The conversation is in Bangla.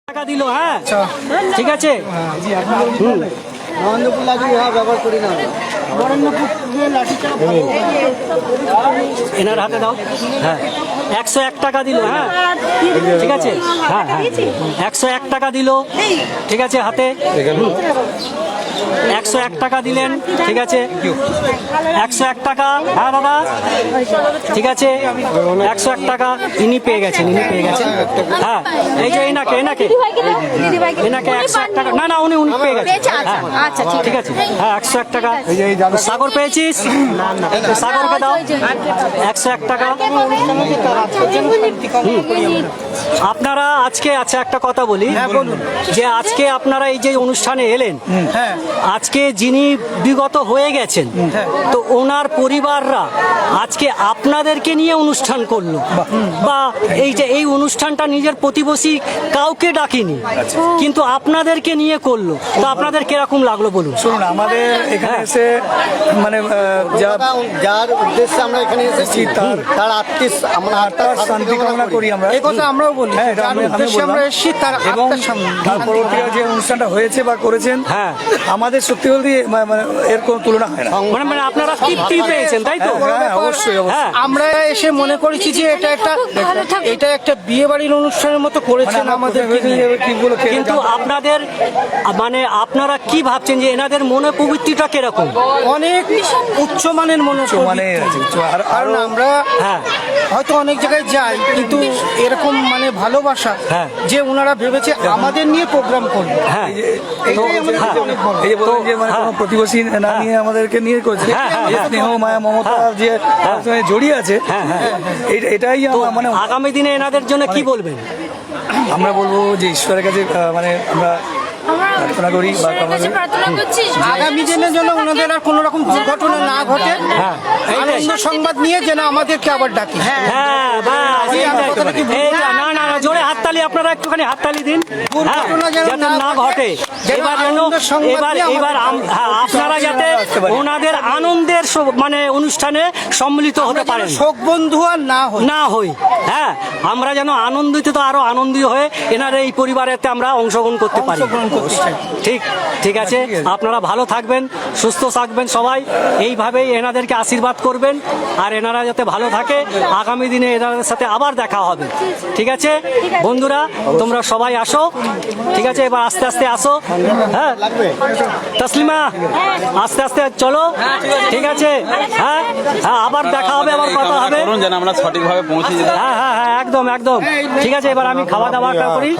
টাকা দিল। হ্যাঁ ঠিক আছে। এনার হাতে দাও। হ্যাঁ 101 টাকা দিল। হ্যাঁ ঠিক আছে। হ্যাঁ হ্যাঁ 101 টাকা দিল। ঠিক আছে হাতে 101 টাকা দিলেন। ঠিক আছে 101 টাকা। হ্যাঁ দাদা ঠিক আছে 101 টাকা ইনি পেয়ে গেছেন, ইনি পেয়ে গেছেন। হ্যাঁ এই যে এনাকে এনাকে এনাকে 101 টাকা। না না উনি পেয়ে গেছেন। আচ্ছা ঠিক আছে। হ্যাঁ 101 টাকা। সাগর পেয়েছিস? সাগরকে দাও 101 টাকা। আপনারা আজকে আচ্ছা একটা কথা বলি যে আজকে আপনারা এই যে অনুষ্ঠানে এলেন, আজকে যিনি বিগত হয়ে গেছেন তো ওনার পরিবাররা আজকে আপনাদেরকে নিয়ে অনুষ্ঠান করলো, বা এই যে এই অনুষ্ঠানটা নিজের প্রতিবেশী কাউকে ডাকেনি কিন্তু আপনাদেরকে নিয়ে করলো, তো আপনাদের কিরকম লাগলো বলুন? শুনুন, আমাদের এখানে এসে মানে যার উদ্দেশ্যে আমরা এখানে এসেছি তার আত্মীয় আমরা শান্তি কামনা করি। আমরা এই কথা আমরাও বলি, হ্যাঁ এটা আমি আমরা এসেছি তার এবং আত্মার তার পরবর্তীকালে যে অনুষ্ঠানটা হয়েছে বা করেছেন, হ্যাঁ আমাদের সত্যি বলতে মানে এর কোনো তুলনা হয় না। মানে আপনারা তৃপ্তি পেয়েছেন তাই তো? হ্যাঁ অবশ্যই হ্যাঁ আমরা এসে মনে করেছি যে এটা একটা বিয়ে বাড়ির অনুষ্ঠানের মতো করেছেন আমাদের। কিন্তু আপনাদের মানে আপনারা কি ভাবছেন যে এনাদের মনে প্রবৃত্তিটা কিরকম? অনেক উচ্চমানের মানের আছে। কারণ আমরা হয়তো অনেক জায়গায় যাই কিন্তু এরকম মানে ভালোবাসা যে ওনারা ভেবেছে আমাদের নিয়ে প্রোগ্রাম করবে। হ্যাঁ এই যে বলেন যে মানে কোনো প্রতিবেশী না নিয়ে আমাদেরকে নিয়ে করেছে, স্নেহ মায়া মমতা যে জড়িয়ে আছে, এটাই মানে আগামী দিনে এনাদের জন্য কি বলবেন? আমরা বলবো যে ঈশ্বরের কাছে মানে আমরা প্রার্থনা করি বা আগামী দিনের জন্য ওনাদের আর কোনো রকম দুর্ঘটনা না ঘটে, আনন্দ সংবাদ নিয়ে যেন আমাদেরকে আবার ডাকে। হ্যাঁ না না না জোরে হাততালি, আপনারা একটুখানি হাততালি দিন যাতে না ঘটে। এবার এবার আপনারা যাতে ওনাদের আনন্দের মানে অনুষ্ঠানে সম্মিলিত হতে পারেন, শোক বন্ধু আর না হই। হ্যাঁ আমরা যেন আনন্দিত তো আরো আনন্দিত হয়ে এনার এই পরিবারেতে আমরা অংশগ্রহণ করতে পারি। ঠিক ঠিক আছে। আপনারা ভালো থাকবেন, সুস্থ থাকবেন সবাই, এইভাবেই এনাদেরকে আশীর্বাদ করবেন আর এনারা যাতে ভালো থাকে। আগামী দিনে এনাদের সাথে আবার দেখা হবে। ঠিক আছে বন্ধুরা, তোমরা সবাই আসো। ঠিক আছে এবার আস্তে আস্তে আসো। হ্যাঁ তসলিমা আস্তে আস্তে চলো। ঠিক আছে হ্যাঁ হ্যাঁ আবার দেখা হবে, আবার কথা হবে যেন আমরা সঠিকভাবে পৌঁছে যেতে। হ্যাঁ হ্যাঁ হ্যাঁ একদম একদম ঠিক আছে। এবার আমি খাওয়া দাওয়াটা করি।